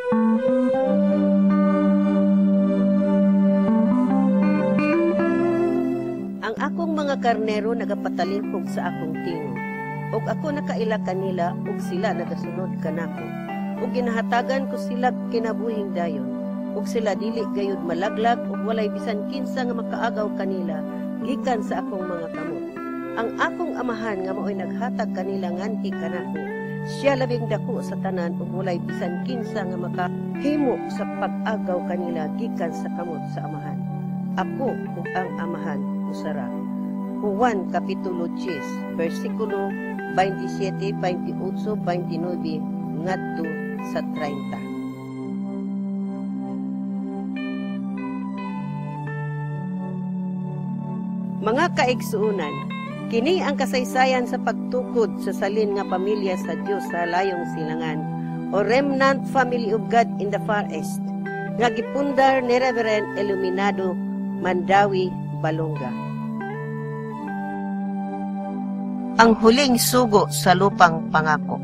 Ang akong mga karnero nagapatalingkog sa akong tingog, ug ako nakaila kanila ug sila nagasunod kanako. Ug ginahatagan ko sila kinabuhing dayon, ug sila dili gayud malaglag ug walay bisan kinsa nga makaagaw kanila gikan sa akong mga kamot. Ang akong amahan nga mao'y naghatag kanila nganhi kanako, siya labing dako sa tanan ug walay bisan kinsa nga makahimo sa pag-agaw kanila gikan sa kamot sa amahan. Ako ug ang amahan usara. Juan Kapitulo 10, versikulo 27, 28, 29, ngadto sa 30. Mga kaigsuunan, kini ang kasaysayan sa pagtukod sa salin nga pamilya sa Dios sa layong silangan, o Remnant Family of God in the Far East, nga gipundar ni Reverend Iluminado Mandawi Balonga. Ang huling sugo sa lupang pangako.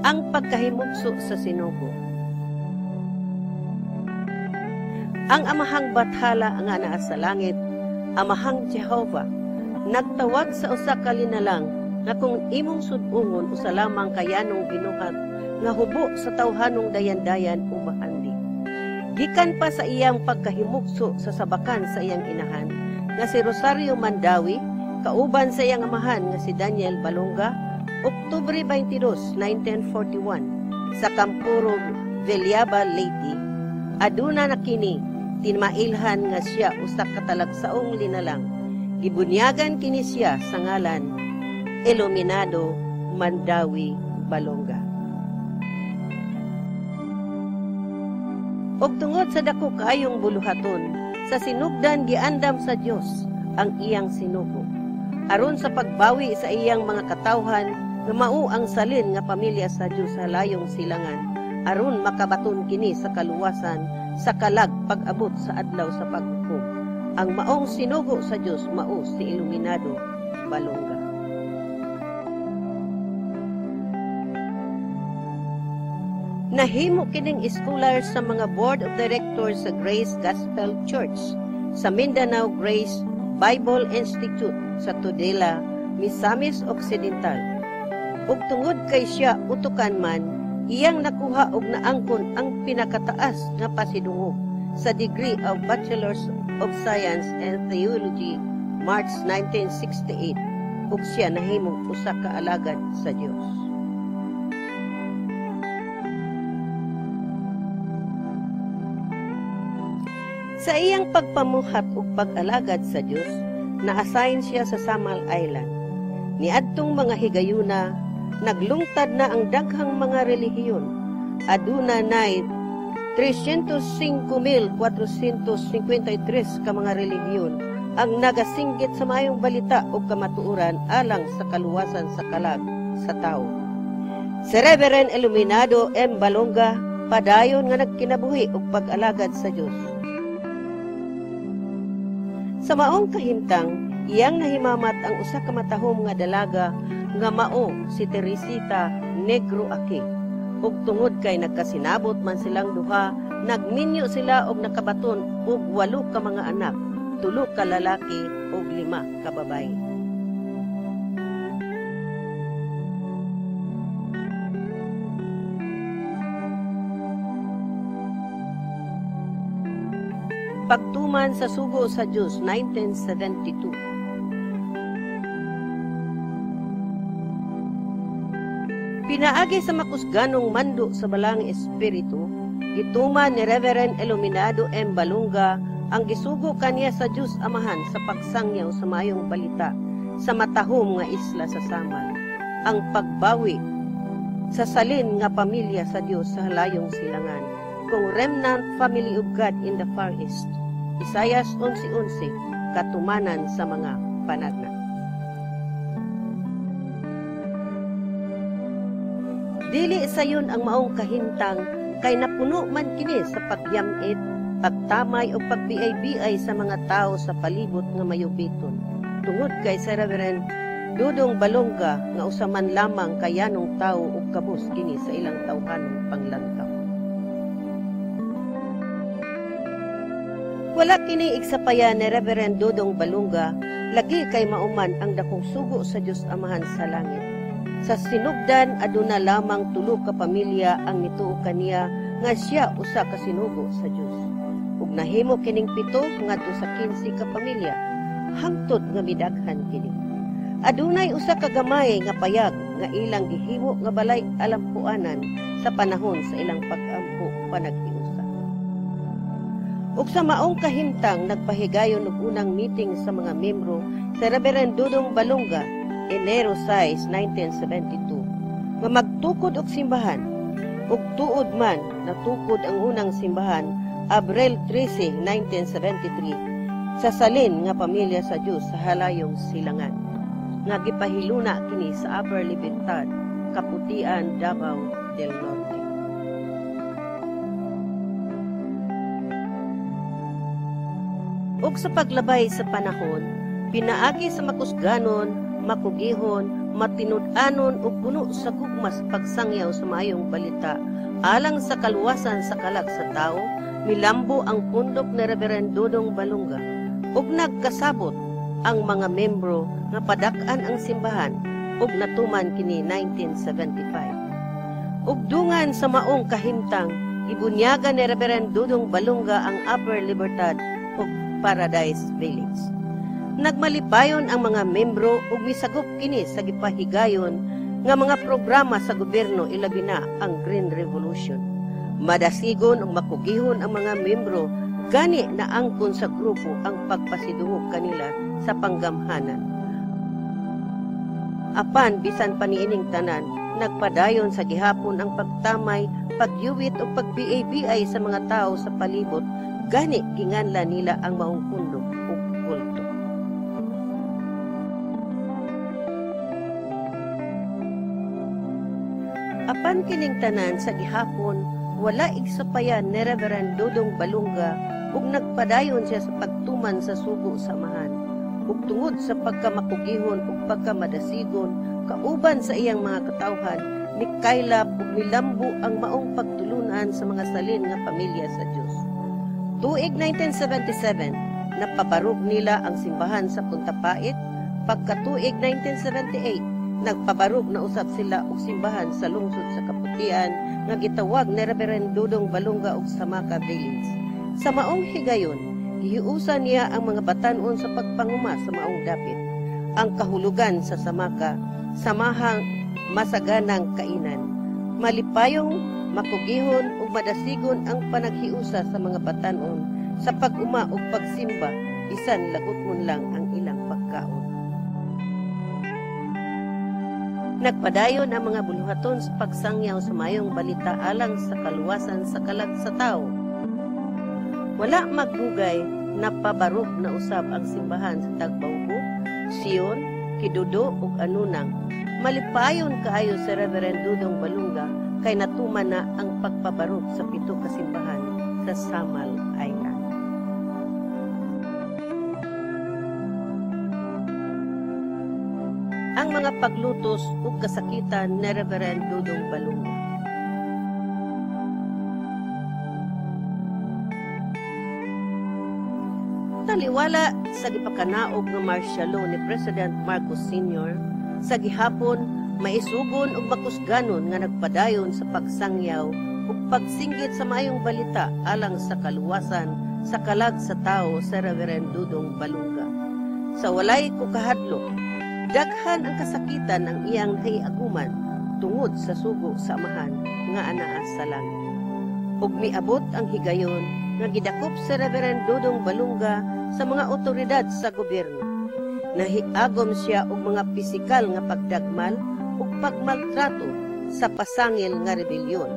ang pagkahimugso sa sinugo. Ang amahang bathala nga naa sa langit, amahang Jehovah, nagtawag sa usa ka linalang nga kung imong sud-ungon usa lamang kayanong binuhat nga hubo sa tawhanong dayan-dayan o bahandi. Gikan pa sa iyang pagkahimugso sa sabakan sa iyang inahan nga si Rosario Mandawi, kauban sa iyang amahan nga si Daniel Balonga, Oktubre 22, 1941, sa Campuro, Veliaba, Leyte. Aduna na kini, tinmailhan nga siya usa ka talagsaong linalang. Gibunyagan kini siya sa ngalan Iluminado Mandawi Balonga. Og tungod sa dako kaayong buluhaton, sa sinugdan giandam sa Dios ang iyang sinugo. Aron sa pagbawi sa iyang mga katawhan, nga mao ang salin nga pamilya sa Dios sa layong silangan, aron makabaton kini sa kaluwasan sa kalag pag-abot sa adlaw sa paghukom. Ang maong sinugo sa Dios mao si Iluminado Balonga. Nahimo kining scholar sa mga board of directors sa Grace Gospel Church sa Mindanao Grace Bible Institute sa Tudela, Misamis Occidental. Ug tungod kay siya utukan man, iyang nakuha og naangkon ang pinakataas nga pasidungog sa degree of Bachelor's of Science and Theology March 1968 ug siya nahimong usa ka alagad sa Dios. Sa iyang pagpamuhat ug pag-alagad sa Dios, na-assign siya sa Samal Island. Niadtong mga higayuna, naglungtad na ang daghang mga relihiyon. Aduna nay 305,453 ka mga relihiyon ang nagasinggit sa maayong balita o kamatuoran alang sa kaluwasan sa kalag sa tao. Si Reverend Iluminado M. Balonga, padayon nga nagkinabuhi og pag-alagad sa Dios. Sa maong kahimtang, iyang nahimamat ang usa ka matahom nga dalaga nga mao si Teresita Negro Aki. Ug tungod kay nagkasinabot man silang duha, nagminyo sila og nakabaton og 8 ka mga anak, 3 ka lalaki ug 5 ka babaye. Pagtuman sa sugo sa Dios 1972. Pinaagi sa makusganong mando sa balang espiritu, gituman ni Reverend Iluminado M. Balonga ang gisugo kaniya sa Dios Amahan sa pagsangyaw sa mayong balita sa matahom nga isla sa Samal, ang pagbawi sa salin nga pamilya sa Dios sa halayong silangan, kung Remnant Family of God in the Far East. Isaias 11:11, katumanan sa mga panagna. Dili sayon ang maong kahintang kay napuno man kini sa pagyamit, pagtamay o pagbiay-biay sa mga tao sa palibot nga mayubiton. Tungod kay sa Reverend Dudong Balonga nga usa man lamang kayanong tao ug kabus kini sa ilang tawhanong panglantaw. Wala kini igsapayan ni Reverend Dudong Balonga, lagi kay mauman ang dakong sugo sa Dios Amahan sa langit. Sa sinugdan, aduna lamang 3 ka pamilya ang nituo kaniya nga siya usa ka sinugo sa Dios. Ug nahimo kining 7 ngadto sa 15 ka pamilya, hangtod nga midaghan kini. Adunay usa ka gamay nga payag nga ilang gihimo nga balay alampuanan sa panahon sa ilang pag-ampo panaghiusa. Ug sa maong kahimtang nagpahigayon og unang meeting sa mga membro sa Reverend Dudong Balonga, Enero 6, 1972, nga magtukod og simbahan. Ug tuod man natukod ang unang simbahan Abril 13, 1973 sa salin nga pamilya sa Dios sa halayong silangan, nga gipahiluna kini sa Upper Libertad, Kaputian, Davao del Norte. Ug sa paglabay sa panahon, pinaagi sa makusganon, makugihon, matinud-anon ug puno sa gugmas pagsangyaw sa maayong balita alang sa kaluwasan sa kalag sa tao, milambo ang pundok ni Reverend Dudong Balunga ug nagkasabot ang mga membro nga padak-an ang simbahan ug natuman kini 1975. Ug dungan sa maong kahimtang ibunyaga ni Reverend Dudong Balunga ang Upper Libertad ug Paradise Village. Nagmalipayon ang mga membro ug misagop kini sa gipahigayon nga mga programa sa gobyerno ilabi na ang Green Revolution. Madasigon ug makugihon ang mga membro gani na angkon sa grupo ang pagpasidungog kanila sa panggamhanan. Apan bisan paniining tanan, nagpadayon sa gihapon ang pagtamay, pagyuwit o pagbiay-biay sa mga tao sa palibot, gani ginganla nila ang maong pundok o kulto. Apan kining tanan sa gihapon, wala igsapayan ni Reverend Dudong Balunga ug nagpadayon siya sa pagtuman sa sugo samahan ug tungod sa pagkamakugihon ug pagkamadasigon kauban sa iyang mga katawhan mikaylap ug milambo ang maong pagtulunan sa mga salin nga pamilya sa Dios. Tuig 1977 napabarog nila ang simbahan sa Punta Pait. Pagkatuig 1978 nagpabarog na usab sila og simbahan sa lungsod sa Kaputian nga gitawag ni Reverend Dudong Balunga og Samaka Village. Sa maong higayon, gihiusan niya ang mga batan-on sa pagpanguma sa maong dapit. Ang kahulugan sa Samaka, samahang masaganang kainan. Malipayong, makugihon ug madasigon ang panaghiusa sa mga batan-on sa pag-uma ug pagsimba, bisan lagot mun lang ang ilang pagkaon. Nagpadayon ang mga buluhaton sa pagsangyaw sa mayong balita alang sa kaluwasan sa kalag sa tao. Wala magdugay na pabarog na usab ang simbahan sa Tagbaubo, Sion, Kidudo ug Anunang. Malipayon kaayo sa Reverend Dudong Balunga kay natuman na ang pagpabarog sa 7 ka simbahan sa Samal Island. Ang mga paglutos ug kasakitan ni Reverend Dudong Balunga. Taliwala sa gipakanaog nga martial law ni President Marcos Sr. sa gihapon maisugon ug makusganon nga nagpadayon sa pagsangyaw ug pagsinggit sa maayong balita alang sa kaluwasan sa kalag sa tao sa Reverend Dudong Balunga. Sa walay kukahadlok, daghan ang kasakitan ng iyang nahiaguman tungod sa sugo sa amahan nga anaa sa langit. Ug miabot ang higayon nga gidakop sa Reverend Dudong Balunga sa mga otoridad sa gobyerno. Nahiagom siya og mga pisikal nga pagdagmal ug pagmaltrato sa pasangil nga rebelyon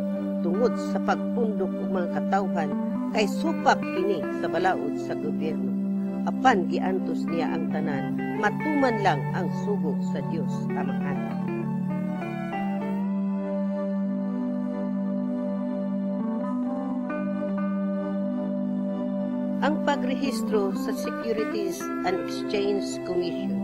tungod sa pagpundok og mga katawhan kay supak kini sa balaod sa gobyerno. Apan giantos niya ang tanan, matuman lang ang sugo sa Dios Amahan. Ang pagrehistro sa Securities and Exchange Commission.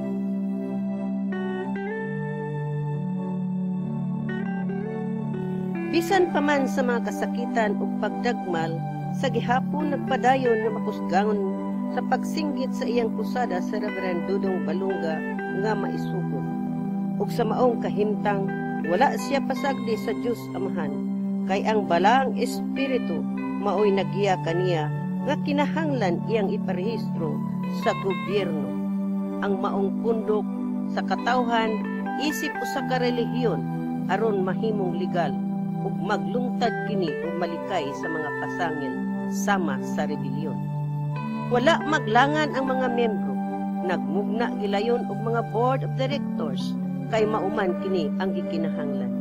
Bisan pa man sa mga kasakitan o pagdagmal, sa gihapon nagpadayon nga makusgangon sa pagsinggit sa iyang kusada sa Reverend Dudong Balunga nga maisugon. Ug sa maong kahimtang, wala siya pasagdi sa Dios Amahan, kay ang balaang espiritu maoy nagiya kaniya nga kinahanglan iyang iparehistro sa gobyerno. Ang maong pundok sa katawhan, isip o sa karelihiyon aron mahimong legal ug maglungtad kini o malikay sa mga pasangil sama sa rebelyon. Wala maglangan ang mga membro, nagmugna gilayon og mga board of directors kay mauman kini ang gikinahanglan.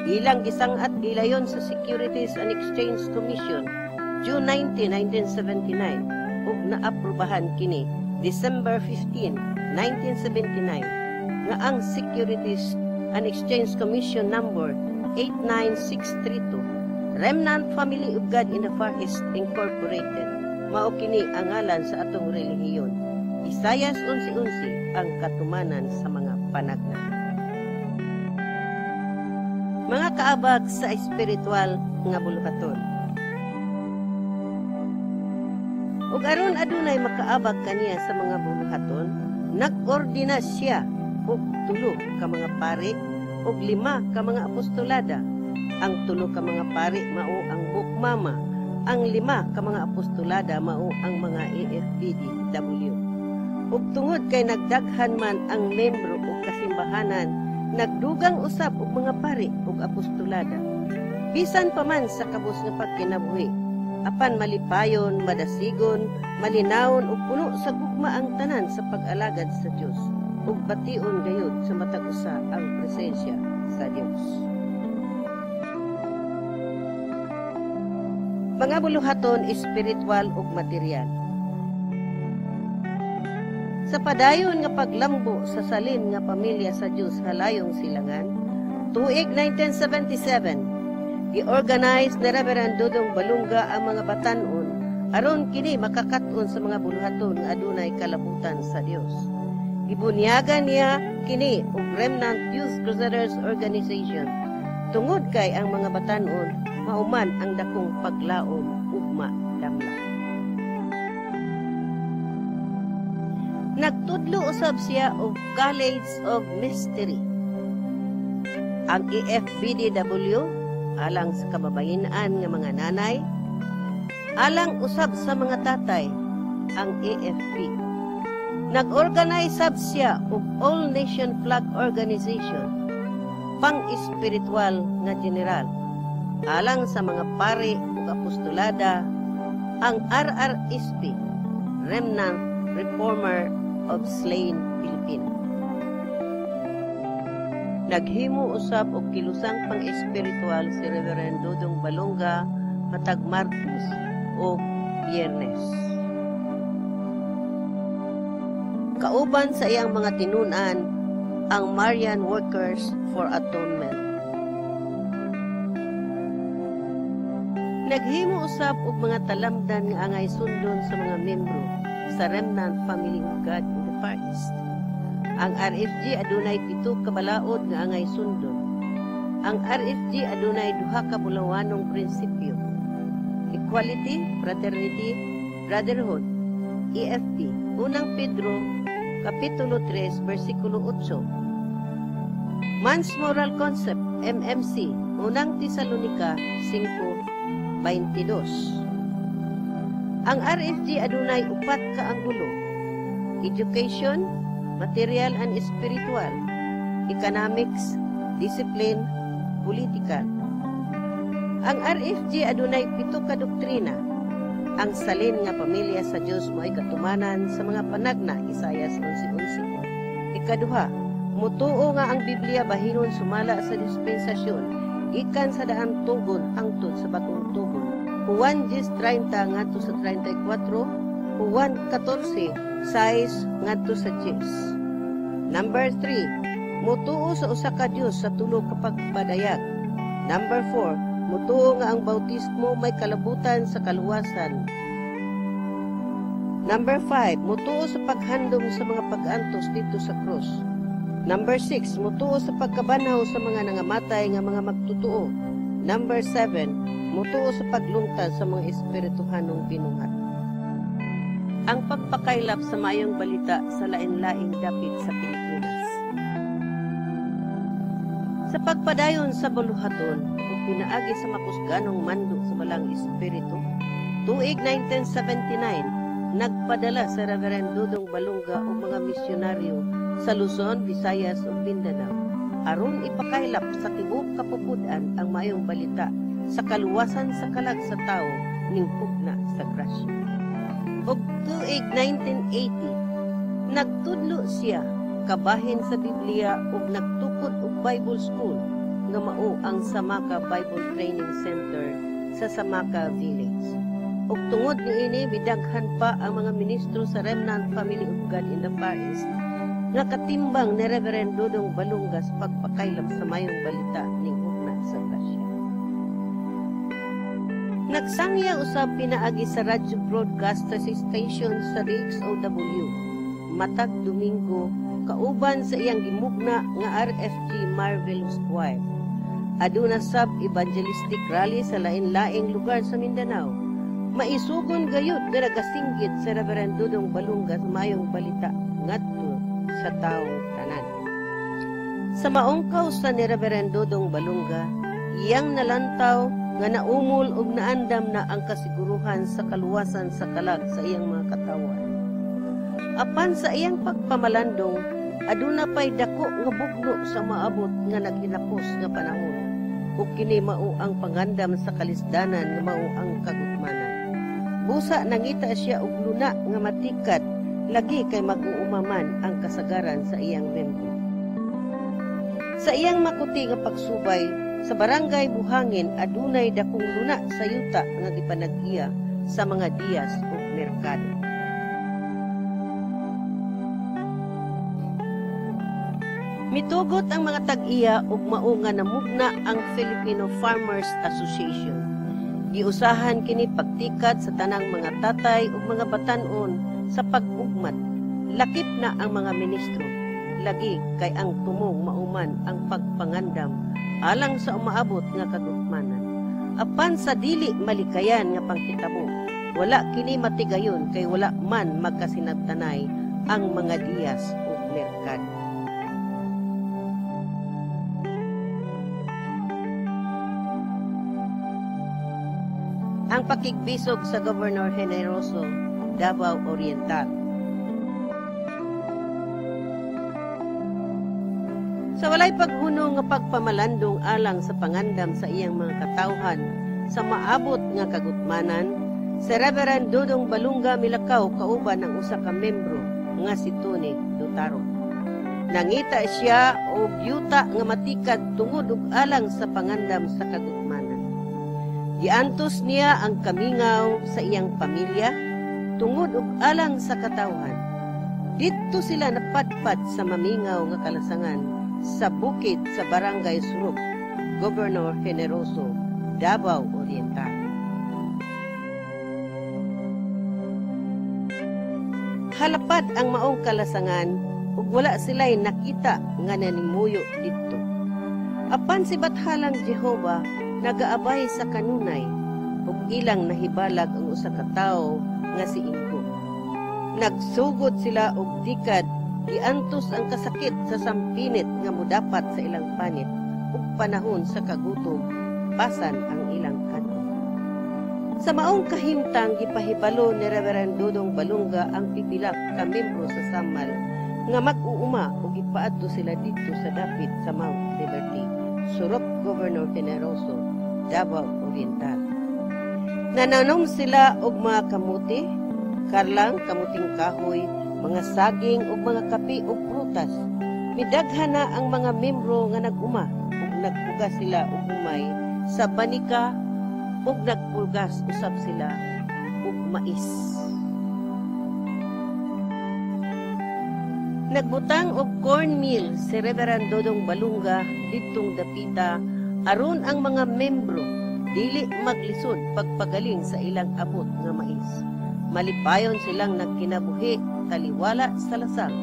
Ilang gisangat gilayon sa Securities and Exchange Commission June 19, 1979 ug naaprubahan kini December 15, 1979 nga ang Securities and Exchange Commission number 89632 Remnant Family of God in the Far East Incorporated. Mao kini ang ngalan sa atong relihiyon. Isayas 11:11 ang katumanan sa mga panagna. Mga kaabag sa espiritual nga buluhaton. Ug aron adunay makaabag kaniya sa mga buluhaton, nag-ordina siya og 3 ka mga pari ug 5 ka mga apostolada. Ang 3 ka mga pari mao ang bukmama, ang 5 ka mga apostolada mao ang mga AFBDW. Ug tungod kay nagdaghan man ang membro ug kasimbahanan, nagdugang usab og mga pari ug apostolada. Bisan pa man sa kabus nga pagkinabuhi, apan malipayon, madasigon, malinawon ug puno sa gugma ang tanan sa pag-alagad sa Dios ug bation gayud sa matag usa ang presensya sa Dios. Mga buluhaton espiritual ug material. Sa padayon nga paglambo sa salin nga pamilya sa Dios halayong silangan, tuig 1977, gi-organize ni Reverend Dudong Balunga ang mga batan-on aron kini makakaton sa mga buluhaton nga adunay kalabutan sa Dios. Gibunyagan niya kini og Remnant Youth Crusaders Organization tungod kay ang mga batan-on mauman ang dakong paglaom ugma damla. Nagtudlo usab siya og College of Mystery. Ang AFBDW alang sa kababayenan nga mga nanay, alang usab sa mga tatay, ang AFP. Nag-organize sab siya og All Nation Flag Organization, pang-espiritual nga general, alang sa mga pari ug apostolada, ang RRSP, Remnant Reformer of Slain Filipino. Naghimo usab og kilusang pang-espiritual si Reverend Dudong Balunga matag Martes o Biyernes. Kauban sa iyang mga tinunan ang Marian Workers for Atonement. Naghimo usab og mga talamdan nga angay sundon sa mga membro sa Remnant Family of God in the Far East. Ang RFG adunay 7 ka balaod nga angay sundon. Ang RFG adunay 2 ka bulawanong prinsipyo: equality, fraternity, brotherhood. EFP, unang Pedro, kapitulo 3, versikulo 8. Man's Moral Concept, MMC, unang Tesalonica 5:22. Ang RFG adunay 4 ka anggulo: education, material and spiritual, economics, discipline, political. Ang RFG adunay 7 ka doktrina. Ang salin nga pamilya sa Dios mo'y katumanan sa mga panagna, Isaias 11:11. Ikaduha, mutuo nga ang Biblia bahinon sumala sa dispensasyon, ikan sa daan tugon hangtod sa bagong tugon. Juan 10:30 ngadto sa 34, Juan 14 6 ngadto sa 10. Number 3, mutuo sa usa ka Dios sa tulo ka pagpadayag. Number 4, mutuo nga ang bautismo may kalabutan sa kaluwasan. Number 5, mutuo sa paghandom sa mga pag-antos dito sa krus. Number 6, mutuo sa pagkabanhaw sa mga nangamatay nga mga magtutuo. Number 7, mutuo sa paglungtad sa mga espirituhanong binuhat. Ang pagpakaylap sa mayong balita sa lain-laing dapit sa Pilipinas. Sa pagpadayon sa buluhaton o pinaagi sa makusganong mando sa balang espiritu, tuig 1979, nagpadala sa Reverend Dudong Balunga o mga misyonaryo sa Luzon, Visayas ug Mindanao aron ipakaylap sa tibuok kapupudan ang mayong balita sa kaluwasan sa kalag sa tao ning hugna sa grasya. Og tuig 1980, nagtudlo siya kabahin sa Biblia ug nagtukod og Bible School nga mao ang Samaka Bible Training Center sa Samaka Village. Ug tungod niini bidaghan pa ang mga ministro sa Remnant Family of God in the Far East nga katimbang ni Reverend Dudong Balunga sa pagpakaylap sa mayong balita ning hugna sa grasya. Nagsangya usab pinaagi sa radio broadcast station sa DXOW matag Domingo kauban sa iyang gimugna nga RFG Marvelous Wife. Aduna sab evangelistic rally sa lain-laing lugar sa Mindanao. Maisugon gayud nga nagasinggit sa Reverend Dudong Balunga sa mayong balita ngadto sa taong tanan. Sa maungkaw sa ni Reverend Dudong Balunga, iyang nalantaw nga naumol og naandam na ang kasiguruhan sa kaluwasan sa kalag sa iyang mga katawan. Apan sa iyang pagpamalandong, aduna pay dako nga bugno sa maabot nga naghinapos nga panahon. Ug kini mao ang pangandam sa kalisdanan nga mao ang kagutmanan. Busa nangita siya og luna nga matikat, lagi kay mag-uumaman ang kasagaran sa iyang membro. Sa iyang makuti nga pagsubay sa barangay Buhangin, adunay dakong luna sa yuta nga gipanag-iya sa mga diyas ug merkado. Mitugot ang mga tag-iya ug mao nga namugna ang Filipino Farmers Association. Giusahan kini pagtikat sa tanang mga tatay ug mga batan-on sa pag-ugmat. Lakip na ang mga ministro. Lagi kay ang tumong mauman ang pagpangandam alang sa umaabot nga kagutmanan. Apan sa dili malikayan nga pangkitabo, wala kini matigayon kay wala man magkasinabtanay ang mga diyas ug merkado. Ang pakigbisog sa Governor Generoso, Davao Oriental. Sa walay paghunong nga pagpamalandong alang sa pangandam sa iyang mga katawhan sa maabot nga kagutmanan, si Reverend Dudong Balunga milakaw kauban ng usa ka membro nga si Tony Dutaro. Nangita siya og yuta nga matikad tungod ug alang sa pangandam sa kagutmanan. Giantos niya ang kamingaw sa iyang pamilya tungod ug alang sa katawhan. Dito sila napadpad sa mamingaw nga kalasangan sa bukid sa Barangay Suruk, Governor Generoso, Davao Oriental. Halapad ang maong kalasangan ug wala sila'y nakita nga nanimuyo dito. Apan si Bathalang Jehova nagaabay sa kanunay ug ilang nahibalag ang usa ka tawo nga si Ingo. Nagsugod sila og tikad, giantos ang kasakit sa sampinit nga modapat sa ilang panit ug panahon sa kagutom pasan ang ilang kanto. Sa maong kahimtang gipahibalo ni Reverend Dudong Balunga ang pipila ka membro sa Samal nga mag-uuma ug ipaadto sila dito sa dapit sa Mount Liberty, Surok, Governor Generoso, Davao Oriental. Nananom sila og mga kamuti, karlang, kamuting kahoy, mga saging ug mga kape ug prutas. Midaghan na ang mga membro nga nag-uma ug nagpugas sila og humay sa banika ug nagpulgas usab sila ug mais. Nagbutang og cornmeal si Reverend Dudong Balunga ditong dapita aron ang mga membro dili maglisod pagpagaling sa ilang abot nga mais. Malipayon silang nagkinabuhi taliwala sa lasang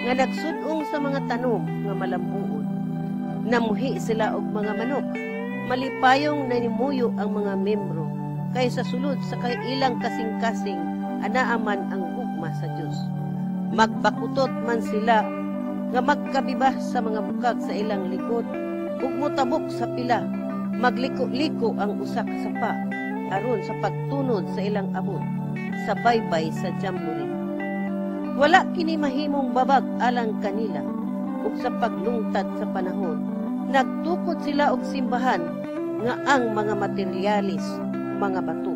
nga nagsudong sa mga tanom nga malambuon. Namuhi sila og mga manok. Malipayong nanimuyo ang mga membro kay sa sulod sa ilang kasing-kasing anaaman ang gugma sa Dios. Magbakutot man sila nga magkabibah sa mga bukag sa ilang likod ug mutabok sa pila, magliko-liko ang usa ka sapa aron sa pagtunod sa ilang abot sa baybay sa jamboree. Wala kini mahimong babag alang kanila ug sa paglungtad sa panahon nagtukod sila og simbahan nga ang mga materialis, mga bato.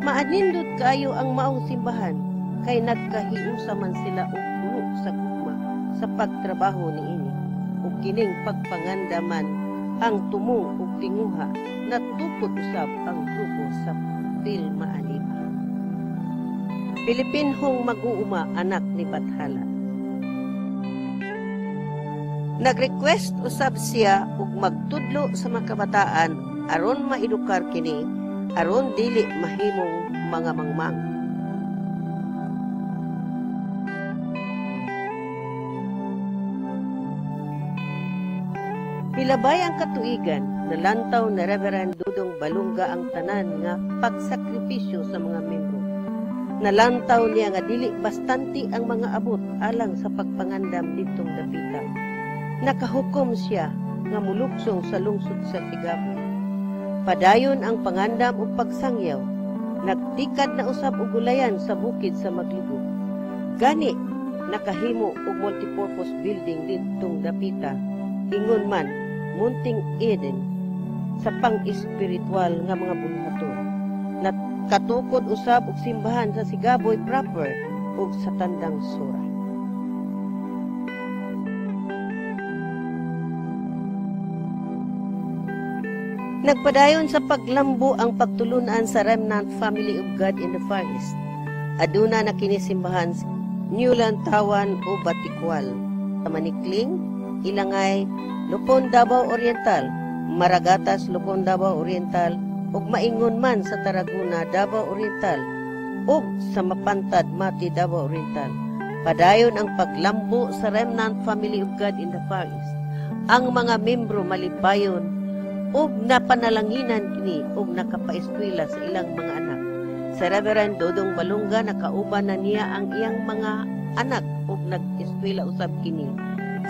Maanindot kaayo ang maong simbahan kay nagkahiusa man sila og puno sa gugma sa pagtrabaho niini ug kining pagpangandaman ang tumong ug tinguha natukod usab ang grupo sa Pilma Aliba. Pilipinhong mag-uuma anak ni Bathala. Nag-request usab siya ug magtudlo sa mga kabataan aron maedukar kini aron dili mahimong mga mangmang. Milabay ang katuigan, nalantaw na Reverend Dudong Balunga ang tanan nga pagsakripisyo sa mga membro. Nalantaw niya nga dili bastanti ang mga abot alang sa pagpangandam ditong dapita. Nakahukom siya nga muluksong sa lungsod sa Sigaboy. Padayon ang pangandam ug pagsangyaw. Nagtikad na usab og gulayan sa bukid sa Maglibo. Gani nakahimo og multipurpose building ditong dapita. Ingon man Munting Eden sa pang-espiritual nga mga bulhaton. Katukod usab og simbahan sa Sigaboy proper ug sa Tandang Sura. Nagpadayon sa paglambo ang pagtulunan sa Remnant Family of God in the Far East. Aduna na kini simbahan Newland Tawan o Batikwal, Tamanikling, Ilangay, Lupon Davao Oriental, Maragatas Lupon Davao Oriental, ug maingon man sa Tarragona, Davao Oriental, ug sa Mapantad, Mati, Davao Oriental. Padayon ang paglambo sa Remnant Family of God in the Far East. Ang mga membro malipayon ug napanalanginan kini ug nakapaeskwela sa ilang mga anak. Sa Reverend Dodong Balunga nakauban na niya ang iyang mga anak ug nag-eskwela usab kini.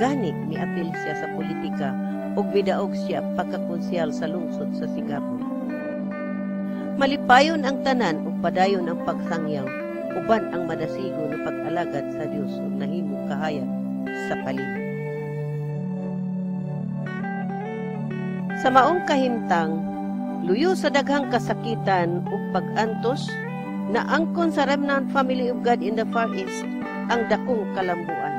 Gani niapil siya sa politika ug bidaog siya pagkakonsyal sa lungsod sa Sigaboy. Malipayon ang tanan ug padayon ang pagsangyaw, uban ang madasigo na pag-alagad sa Dios ug nahimo kahayag sa palibot. Sa maong kahimtang, luyo sa daghang kasakitan ug pag-antos, naangkon sa Remnant Family of God in the Far East ang dakong kalambuan.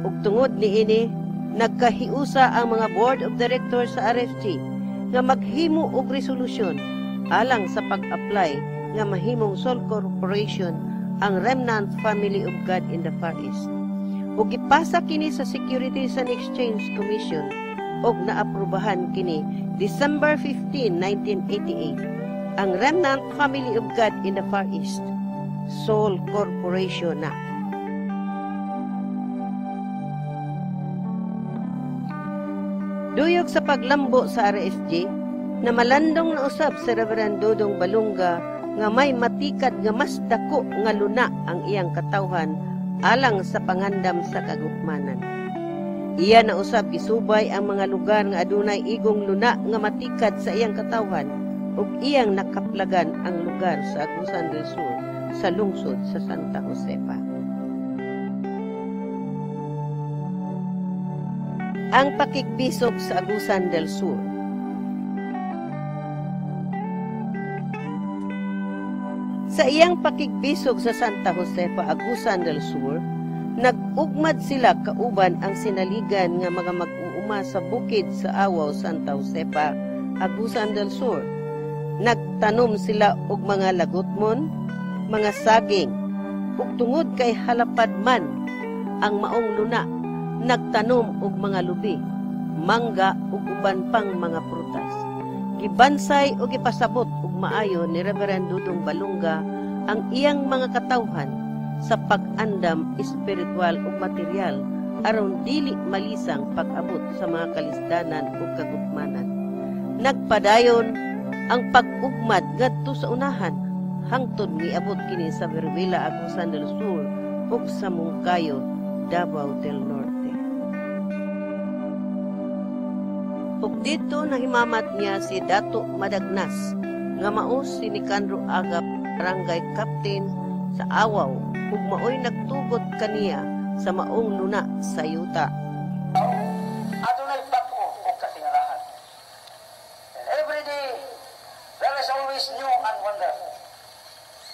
Ug tungod niini, nagkahiusa ang mga board of directors sa RFG nga maghimo og resolusyon alang sa pag-apply nga mahimong sole corporation ang Remnant Family of God in the Far East. Ug gipasa kini sa Securities and Exchange Commission ug naaprubahan kini December 15, 1988. Ang Remnant Family of God in the Far East, sole corporation na. Duyog sa paglambo sa RFG, na malandong na usab si Reverend Dodong Balunga nga may matikad nga mas dako nga luna ang iyang katawhan alang sa pangandam sa kagukmanan. Iya na usab gisubay ang mga lugar nga adunay igong luna nga matikad sa iyang katawhan ug iyang nakaplagan ang lugar sa Agusan del Sur sa lungsod sa Santa Josefa. Ang pakigbisog sa Agusan del Sur. Sa iyang pakigbisog sa Santa Josefa, Agusan del Sur, nag-ugmad sila kauban ang sinaligan nga mga mag-uuma sa bukid sa Awaw, Santa Josefa, Agusan del Sur. Nagtanom sila og mga lagutmon, mga saging, ug tungod kay halapad man ang maong luna, nagtanom og mga lubi, mangga ug uban pang mga prutas. Gibansay ug ipasabot ug maayo ni Reverend Dudong Balunga ang iyang mga katawhan sa pag-andam espiritual ug material aron dili malisang pag-abot sa mga kalisdanan ug kagutmanan. Nagpadayon ang pag-ugmad ngadto sa unahan hangtod miabot kini sa Verbila, Agusan del Sur ug sa Mungkayo, Davao del Norte. Ug dito nahimamat niya si Dato Madagnas nga mao si Nicandro Agap, barangay captain sa Awaw ug maoy nagtugot kaniya sa maong luna sa yuta. Adunay bag-o o kasingarahan. And every day, there is always new and wonder.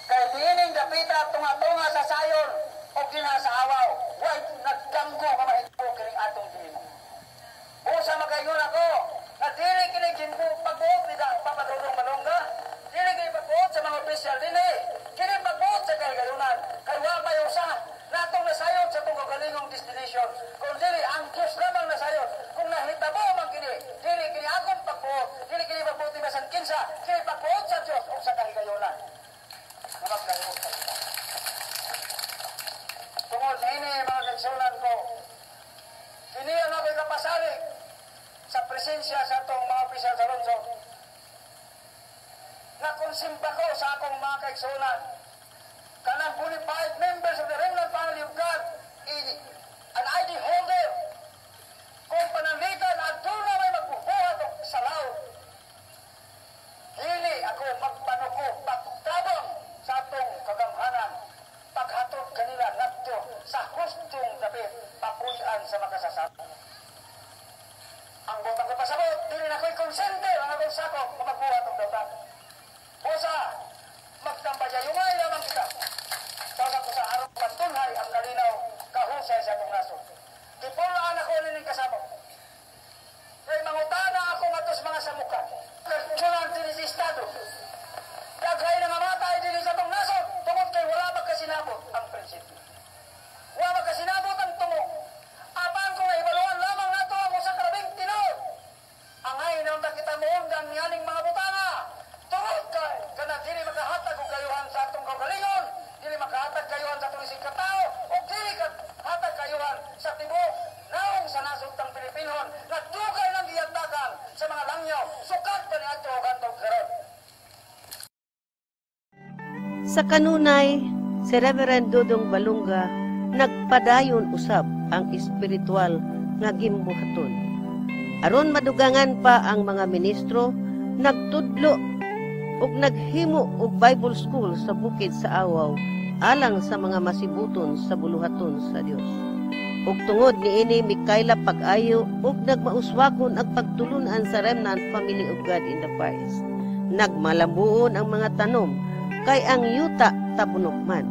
Kay diining dapita tunga-tunga sa sayon o dinha sa Awaw, way nagdanggo nga mahigpo kining atong gihimo. Busa magayon ako, na dili kini ginbo pagbuot ni Papa Dodong Balunga, dili kini pagbuot sa mga opisyal dinhi, kini pagbuot sa kahigayunan, kay wa may usa natong nasayod sa itong kagalingong destination. Kung dili ang Diyos lamang nasayod, kung nahitabo man kini, dili kini akong pagbuot, dili kini pagbuot ni Basan Kinsa, kini pagbuot sa Diyos o sa kahigayunan. Magkalimot ka ito. Tungod ini mga kansunan ko, kini ang ako'y kapasalig sa presensya sa itong mga opisyal sa lungsod. Nga konsimpa ko sa akong mga kaigsunan, kanang qualified members of the Remnant Family of God, an ID holder, kung pananglitan at doon na may magbubuhat o salaw, hili ako magpanuko, pagtabang sa atong kagamhanan, paghatod kanila nagto sa hustong dapit, papuyan sa makasasama. Ang butang ko pasabot, dili na ko'y konsente ang akong sakop kung magbuhat ng dautan. Bosa, magtambayayungay lamang kita. Tawag ko sa araw patunhay ang nalinaw kahusay sa itong naso. Tipulaan ako nining kasama. Kay mangutana ako atos mga samukan. Kagsunan din sa estado. Daghay na mamatay din sa itong naso. Tungod kay wala magkasinabot ang prinsipyo. Wala magkasinabot ang tungo. Apan ko na ibaluan lamang nato ang usa ka labing tinuod. Ang ay naman kita muundang niyaning mga butanga. Tungod kay kana dili makahatag og kayuhan sa atong kaugalingon, dili makahatag kayuhan sa tulisig ka tao, o dili hatag kayuhan sa tibuok naong sa nasudtang Pilipinon na dugay ng giyatagan sa mga langyaw, sukat pa ni ato kantong karon. Sa kanunay, si Reverend Dudong Balunga nagpadayon usab ang espiritual nga gimbuhaton. Aron madugangan pa ang mga ministro, nagtudlo ug naghimo og Bible school sa bukid sa Awaw alang sa mga masibuton sa buluhaton sa Dios. Ug tungod niini mikaila pag-ayo ug nagmauswagon ang pagtulunan sa Remnant Family of God in the Far East. Nagmalambuon ang mga tanom kay ang yuta tabunok man.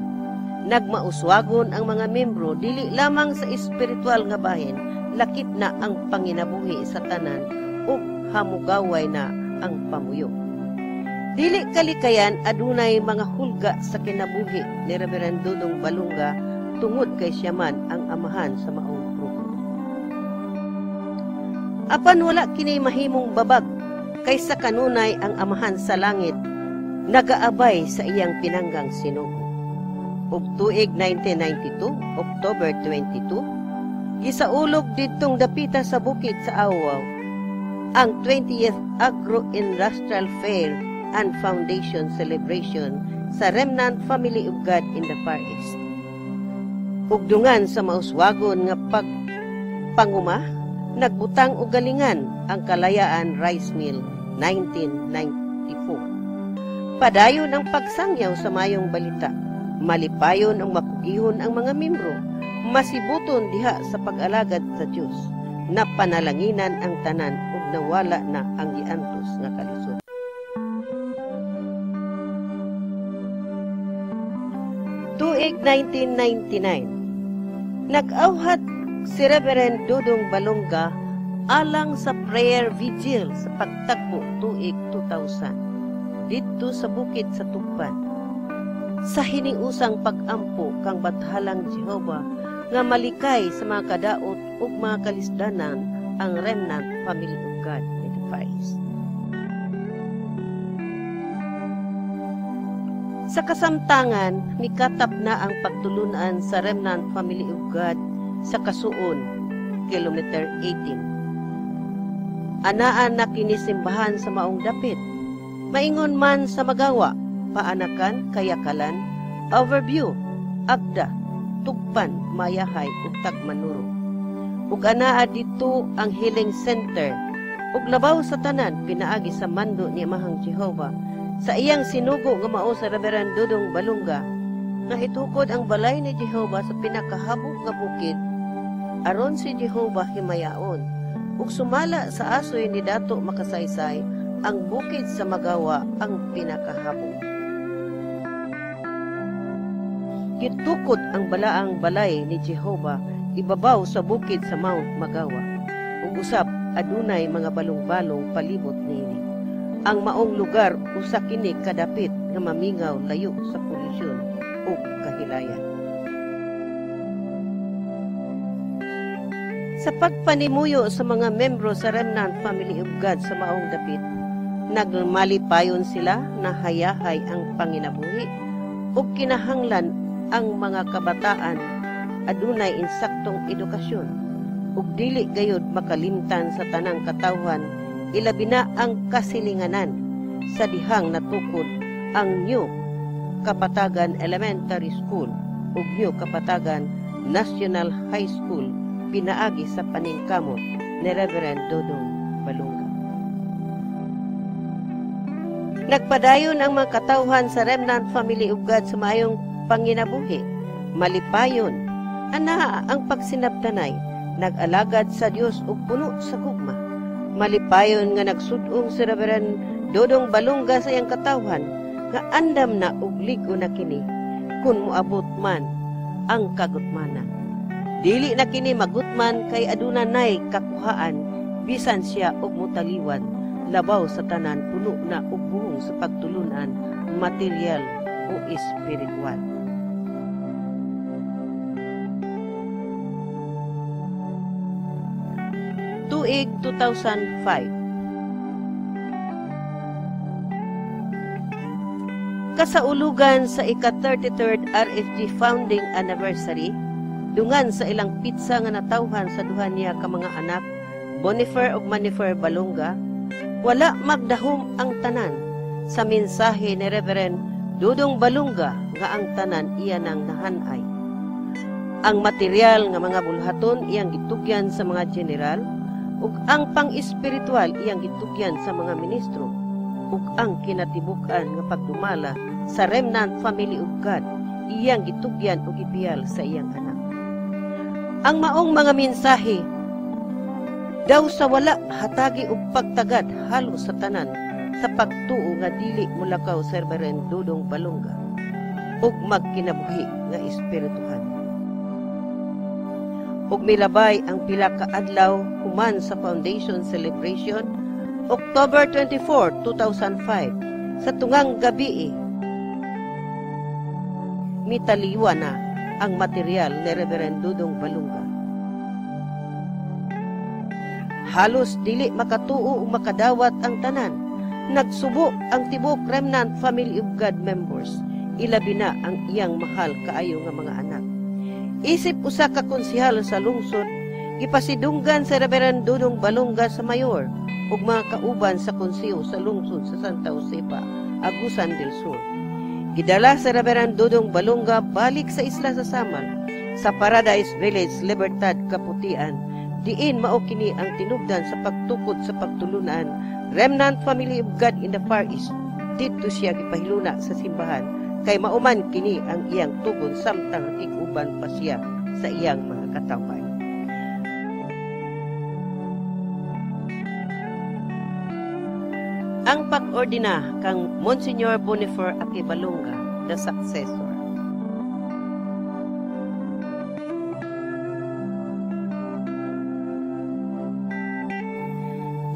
Nagmauswagon ang mga membro dili lamang sa espiritual nga bahin, lakip na ang panginabuhi sa tanan ug hamugaway na ang pamuyo. Dili kalikayan adunay mga hulga sa kinabuhi ni Reverend Dudong Balunga tungod kay siya man ang amahan sa maong grupo. Apan wala kini mahimong babag kaysa kanunay ang amahan sa langit nagaabay sa iyang pinanggang sinugo. Ug tuig 1992, October 22, gisaulog didtong dapita sa bukid sa Awaw ang 20th Agro-Industrial Fair and Foundation Celebration sa Remnant Family of God in the Far East. Ugdungan sa mauswagon nga panguma, nagbutang og galingan ang Kalayaan Rice Mill 1994. Padayon ang pagsangyaw sa mayong balita. Malipayon ang mapugihon ang mga membro. Masibuton diha sa pag-alagad sa Diyos. Napanalanginan ang tanan ug nawala na ang giantos nga kalisod. Tuig 1999, nag-awhat si Reverend Dudong Balunga alang sa prayer vigil sa pagtagbo tuig 2000 dito sa bukid sa Tugban. Sa hiniusang pag-ampo kang bathalang Jehova nga malikay sa mga kadaot ug mga kalisdanan ang Remnant Family of God in the Far East. Sa kasamtangan, mikatap na ang pagtulunan sa Remnant Family of God sa Kasuon, Kilometer 18. Anaan na kinisimbahan sa maong dapit, maingon man sa magawa, paanakan, kayakalan, overview, agda, tugpan, mayahay, ug tagmanuro. Ug anaa dito ang healing center, ug labaw sa tanan, pinaagi sa mando ni Amahang Jehova, sa iyang sinugo nga mao sa Reverend Dudong Balunga, nga itukod ang balay ni Jehova sa pinakahabog nga bukid, aron si Jehova himayaon, ug sumala sa asoy ni Dato Makasaysay, ang bukid sa Magawa ang pinakahabog. Gitukod ang balaang balay ni Jehova ibabaw sa bukid sa Mount Magawa, ug usab adunay mga balong-balong palibot niini. Ang maong lugar usa kini kadapit nga mamingaw layo sa polusyon ug kahilayan. Sa pagpanimuyo sa mga membro sa Remnant Family of God sa maong dapit, nagmalipayon sila na hayahay ang panginabuhi ug kinahanglan ang mga kabataan adunay insaktong edukasyon, ug dili gayud makalimtan sa tanang katawhan, ilabi na ang kasilinganan sa dihang natukod ang New Kapatagan Elementary School ug New Kapatagan National High School pinaagi sa paningkamot ni Reverend Dodong Balunga. Nagpadayon ang mga katawhan sa Remnant Family of God sa mayong panginabuhi. Malipayon, ana ang pagsinabtanay, nag-alagad sa Dios ug puno sa gugma. Malipayon nga nagsudong si Reverend Dodong Balunga sa iyang katawhan, nga andam na ug ligo na kini, kun moabot man ang kagutmanan. Dili na kini magutman kay aduna nay kakuhaan, bisan siya og mutaliwan, labaw sa tanan puno na ug buhong sa pagtulunan, material o espiritual. Tuig 2005. Kasaulugan sa ika-33rd RFG founding anniversary, dungan sa ilang pitsa nga natawhan sa duha niya ka mga anak, Bonifer ug Manifer Balunga, wala magdahom ang tanan sa mensahe ni Reverend Dodong Balunga nga ang tanan iya nang nahanay. Ang material nga mga bulhaton iyang gitugyan sa mga general, ug ang pang-espiritual iyang gitugyan sa mga ministro, ug ang kinatibukan nga pagdumala sa Remnant Family of God iyang gitugyan ug ipiyal sa iyang anak. Ang maong mga mensahe daw sa wala hatagi og pagtagad halos sa tanan sa pagtuo nga dili mulakaw sa Reverend Dodong Balunga ug magkinabuhi nga espirituhan. Ug milabay ang pila ka adlaw human sa foundation celebration October 24, 2005 sa tungang gabi mitaliwa na ang material ni Reverend Dodong Balunga. Halos dili makatuo o makadawat ang tanan. Nagsubo ang tibok Remnant Family of God members, ilabi na ang iyang mahal kaayo nga mga anak. Isip usa ka konsehal sa lungsod, gipasidunggan sa Reverend Dodong Balunga sa mayor ug mga kauban sa konseho sa lungsod sa Santa Josefa, Agusan del Sur. Gidala sa Reverend Dodong Balunga balik sa isla sa Samal, sa Paradise Village, Libertad, Kaputian, diin mao kini ang tinubdan sa pagtukod sa pagtulunan Remnant Family of God in the Far East. Dito siya gipahiluna sa simbahan kay mauman kini ang iyang tugon samtang ikuban pa siya sa iyang mga katawhan. Ang pag-ordina kang Monsignor Bonifer Aki Balunga, the successor.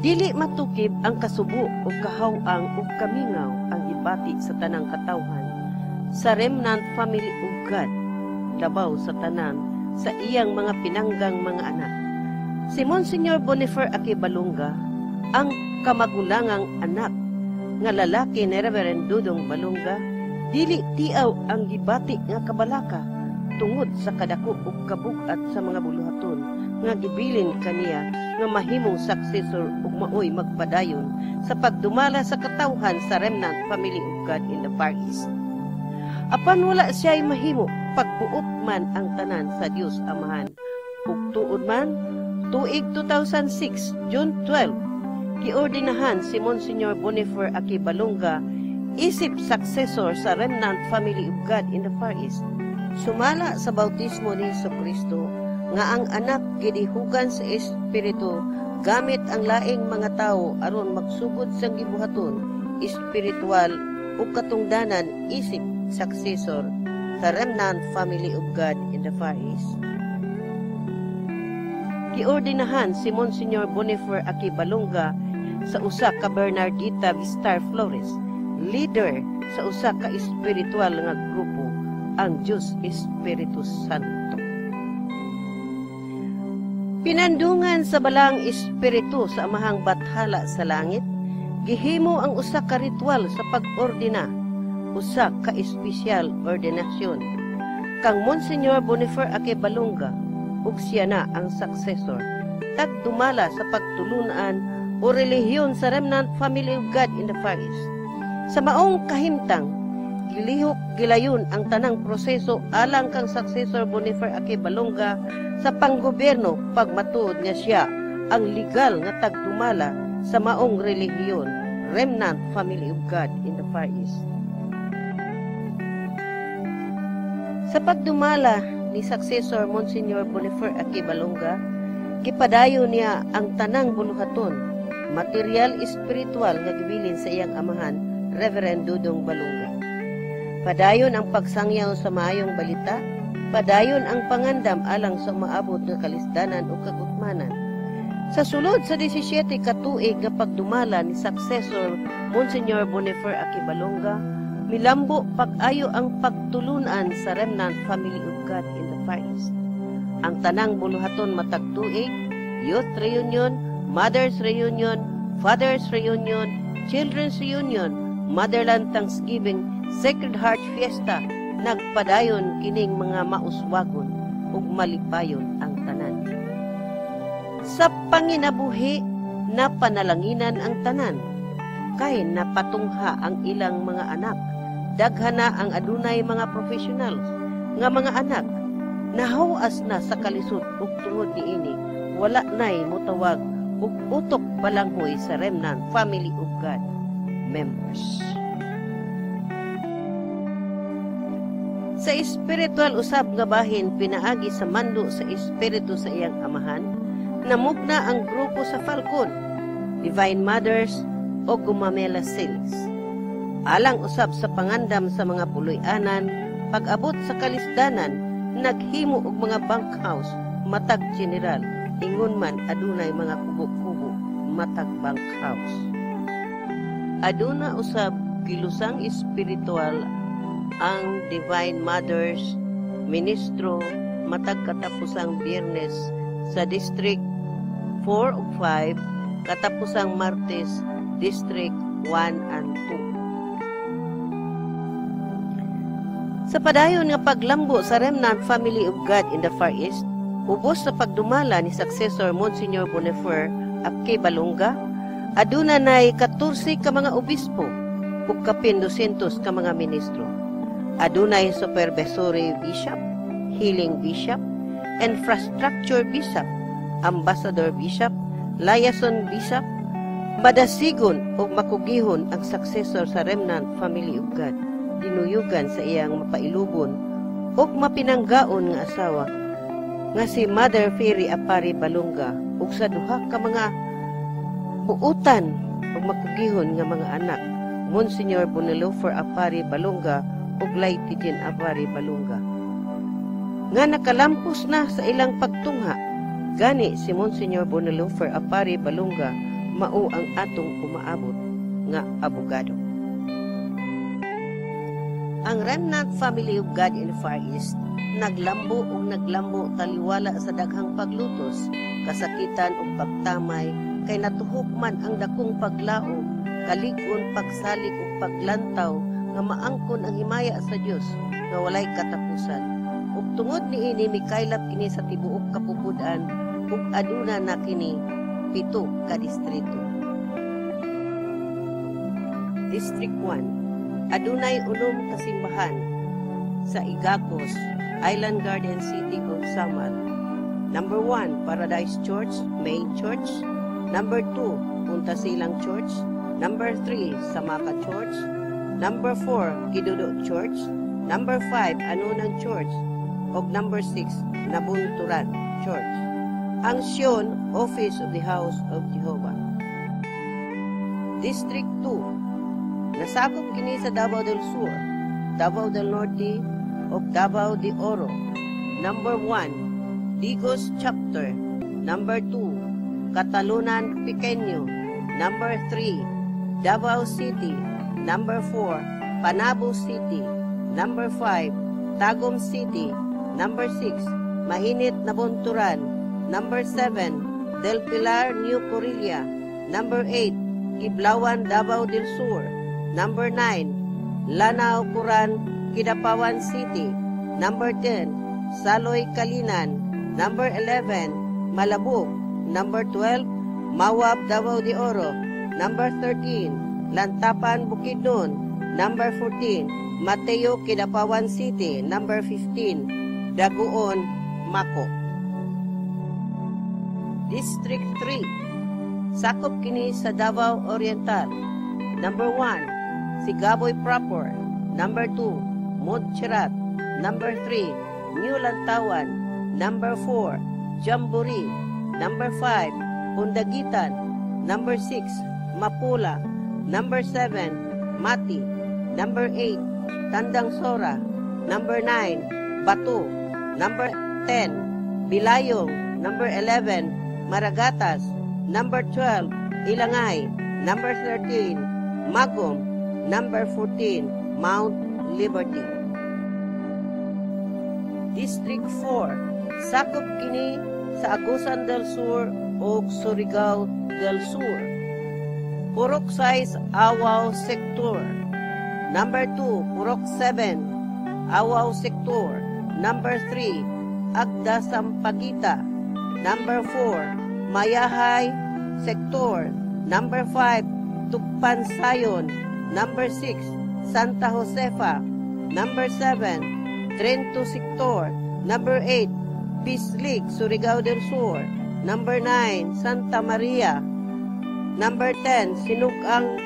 Dili matukib ang kasubo o kahawang o kamingaw ang ibati sa tanang katawhan sa Remnant Family of God, labaw sa tanan sa iyang mga pinanggang mga anak. Si Monsignor Bonifer Aki Balunga, ang kamagulangang anak nga lalaki ni Reverend Dodong Balunga, dili tiaw ang gibati nga kabalaka tungod sa kadako ug kabugat sa mga buluhaton nga gibilin kaniya nga mahimong successor ug maoy magpadayon sa pagdumala sa katawhan sa Remnant Family of God in the Far East. Apan wala siya'y mahimo, pagbuot man ang tanan sa Dios Amahan. Ug tuod man, tuig 2006, June 12, giordinahan si Monsignor Bonifer Aki Balunga isip successor sa Remnant Family of God in the Far East. Sumala sa bautismo ni Jesucristo nga ang anak gidihugan sa Espiritu gamit ang laing mga tao aron magsugod sang gibuhaton espiritual ug katungdanan isip successor sa Remnant Family of God in the Far East. Giordinahan si Monsignor Bonifer Aki Balunga sa usa ka Bernardita Vistar Flores, leader sa usa ka espiritual nga grupo, ang Diyos Espiritu Santo. Pinandungan sa balang espiritu sa amahang bathala sa langit, gihimo ang usa ka ritual sa pag-ordina, usa ka espesyal ordinasyon. Kang Monsignor Bonifer Aki Balunga ug siya na ang successor. Tagdumala sa pagtulunan o relihiyon sa remnant family of God in the Far East. Sa maong kahimtang, gilihok gilayon ang tanang proseso alang kang successor Bonifer Aki Balonga sa panggobyerno pagmatuod nga siya ang legal nga tagdumala sa maong relihiyon, remnant family of God in the Far East. Sa pagdumala ni successor Monsignor Bonifer Aki Balonga, gipadayon niya ang tanang buluhaton, material espiritual nga gibilin sa iyang amahan, Reverend Dudong Balonga. Padayon ang pagsangyaw sa maayong balita, padayon ang pangandam alang sa maabot nga kalisdanan o kagutmanan. Sa sulod sa 17 katuig nga pagdumala ni successor Monsignor Bonifer Aki Balonga, milambo pag-ayo ang pagtulunan sa remnant family of God in the Far East. Ang tanang buluhaton matag tuig, youth reunion, mothers reunion, fathers reunion, children's reunion, motherland Thanksgiving, Sacred Heart Fiesta, nagpadayon kining mga mauswagon ug malipayon ang tanan. Sa panginabuhi, napanalanginan ang tanan, kay napatungha ang ilang mga anak. Daghana ang adunay mga professionals nga mga anak nahawas na sa kalisod ug tungod niini wala nay motawag ug utok balanghoy sa remnant family of God members. Sa espiritual usab nga bahin pinaagi sa mando sa espiritu sa iyang amahan, namugna ang grupo sa Falcon, Divine Mothers o Gumamela Sales. Alang usab sa pangandam sa mga puloy-anan, pag-abot sa kalisdanan, naghimo og mga bunkhouse, matag general, ingon man adunay mga kubo-kubo, matag bunkhouse. Aduna usab kilusang espiritual ang Divine Mothers ministro matag katapusang Biyernes sa District 4 ug 5, katapusang Martes, District 1 and 2. Sa padayon nga paglambo sa remnant family of God in the Far East, ubos sa pagdumala ni successor Monsignor Bonifer Aki Balonga, aduna nay 14 ka mga obispo ug kapin 200 ka mga ministro. Adunay supervisory bishop, healing bishop, infrastructure bishop, ambassador bishop, liaison bishop, madasigon ug makugihon ang successor sa remnant family of God. Dinuyugan sa iyang mapailubon ug mapinanggaon nga asawa nga si Mother Fairy Apari Balonga ug sa duha ka mga buutan ug makugihon nga mga anak, Monsignor Bonifer Apari Balonga ug Lady Jean Apari Balonga. Nga nakalampos na sa ilang pagtungha, gani si Monsignor Bonifer Apari Balonga mao ang atong umaabot nga abogado. Ang remnant family of God in the Far East naglambo o naglambo taliwala sa daghang paglutos, kasakitan o pagtamay, kay natuhok man ang dakong paglaom, kalig-on, pagsalig o paglantaw, nga maangkon ang himaya sa Dios nga walay katapusan. Ug tungod niini mikaylap kini sa tibuok kapupudan ug aduna na kini 7 ka distrito. District 1 adunay 6 ka simbahan sa Igacos, Island Garden City of Samar. Number 1, Paradise Church, Main Church. Number 2, Punta Silang Church. Number 3, Samaka Church. Number 4, Kidudo Church. Number 5, Anunan Church. O number 6, Nabunturan Church. Ang Sion, Office of the House of Jehovah. District 2, nasakop kini sa Davao del Sur, Davao del Norte, o Davao de Oro. Number 1, Digos Chapter. Number 2, Catalonan Pequeño. Number 3, Davao City. Number 4, Panabo City. Number 5, Tagum City. Number 6, Mainit Nabunturan. Number 7, Del Pilar, New Corilla. Number 8, Iblawan, Davao del Sur. Number 9, Lanao, Curan, Kidapawan City. Number 10, Saloy, Kalinan, Number 11, Malabog. Number 12, Mawab, Davao de Oro. Number 13, Lantapan, Bukidnon. Number 14, Mateo, Kidapawan City. Number 15, Daguon, Mako. District 3, sakop kini sa Davao Oriental. Number 1, Sigaboy Proper. Number 2, Montserrat. Number 3, New Lantawan. Number 4, Jamboree. Number 5, Pundagitan. Number 6, Mapula. Number 7, Mati. Number 8, Tandang Sora. Number 9, Bato. Number 10, Bilayong. Number 11, Maragatas. Number 12, Ilangay. Number 13, Magom. Number 14, Mount Liberty. District 4, sakop kini sa Agusan del Sur o Surigao del Sur. Purok 6, Awao Sector. Number 2, Purok 7, Awao Sector. Number 3, Agda Sampaguita. Number 4, Mayahay Sector. Number 5, Tukpan Sayon. Number 6, Santa Josefa. Number 7, Trento Sector. Number 8, Bislig, Surigao del Sur. Number 9, Santa Maria. Number 10, Sinugang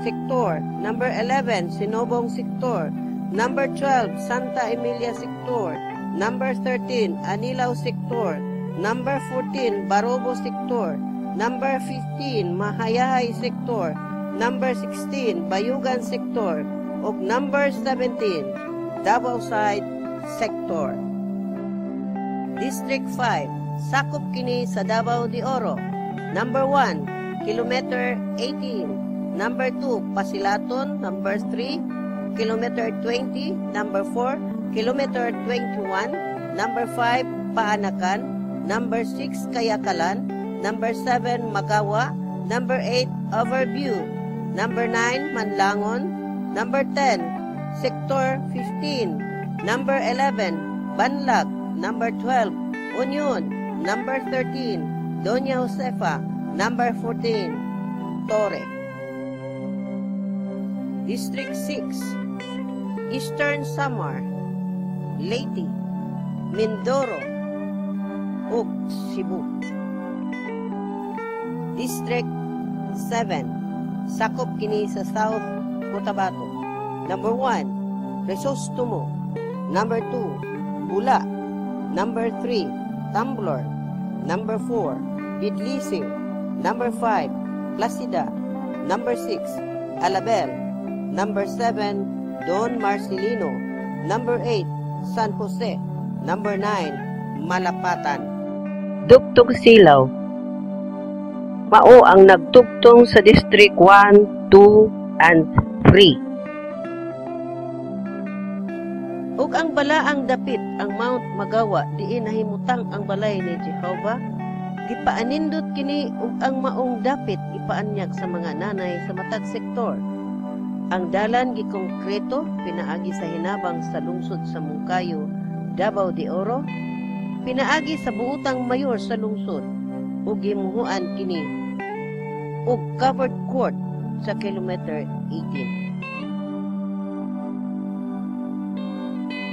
Sector. Number 11, Sinobong Sector. Number 12, Santa Emilia Sector. Number 13, Anilao Sector. Number 14, Barobo Sector. Number 15, Mahayahay Sector. Number 16, Bayugan Sector. Ug number 17, Davao Side Sector. District 5, sakop kini sa Davao de Oro. Number 1, Kilometer 18. Number 2, Pasilaton. Number 3, Kilometer 20. Number 4, Kilometer 21. Number 5, Paanakan. Number 6, Kayakalan. Number 7, Magawa. Number 8, Overview. Number 9, Manlangon. Number 10, Sector 15. Number 11, Banlag. Number 12, Union. Number 13, Doña Josefa. Number 14, Torre. District 6, Eastern Samar, Leyte, Mindoro, ug Cebu. District 7, sakop kini sa South Cotabato. Number 1, Crisostomo. Number 2, Bula. Number 3, Tamblor. Number 4, Bidlising. Number 5, Placida. Number 6, Alabel. Number 7, Don Marcelino. Number 8, San Jose. Number 9, Malapatan. Dugtong Silaw. Mao ang nagtugtong sa District 1, 2, and 3. Ug ang balaang dapit ang Mount Magawa diin nahimutang ang balay ni Jehovah. Gipaanindot kini ug ang maong dapit ipaanyag sa mga nanay sa matag sektor. Ang dalan gikongkreto pinaagi sa hinabang sa lungsod sa Mungkayo, Davao de Oro, pinaagi sa buutang mayor sa lungsod ug gimuhuan kini ug covered court sa kilometer 18.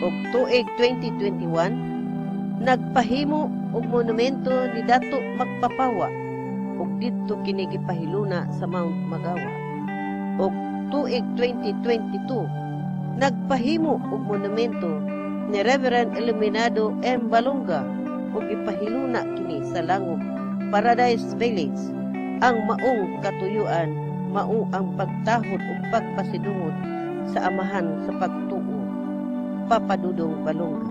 Og tuig 2021, nagpahimo og monumento ni Dato Magpapawa ug didto kini gipahiluna sa Mount Magawa. Og tuig 2022, nagpahimo og monumento ni Reverend Iluminado M. Balonga ug gipahiluna kini sa Langub Paradise Village. Ang maong katuyuan mao ang pagtahod ug pagpasidungod sa amahan sa pagtuo, Papadudong Balonga.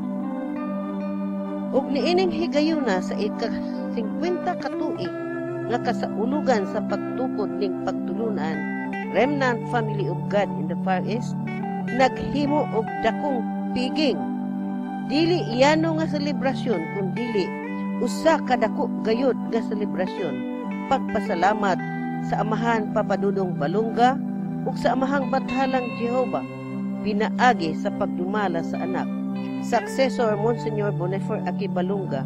Ug niining higayuna sa ika-50 ka tuig nga kasaulugan sa pagtukod ning pagtulunan Remnant Family of God in the Far East, naghimo og dakong piging. Dili iyano nga selebrasyon kundi usa ka dako gayud nga selebrasyon. Pagpasalamat sa amahan Papadudong Balonga ug sa amahang Bathalang Jehovah pinaagi sa pagdumala sa anak, successor Monsignor Bonifer Aki Balonga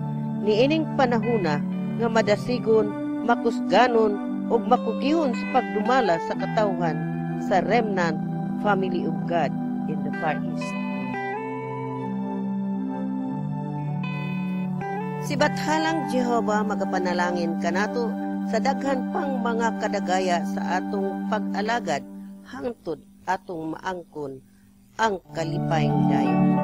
niining panahuna nga madasigon, makusganon ug makugihon sa pagdumala sa katawhan sa remnant family of God in the Far East. Si Bathalang Jehova magapanalangin kanato sa daghan pang mga kadagaya sa atong pag-alagad hangtod atong maangkon ang kalipayng dayon.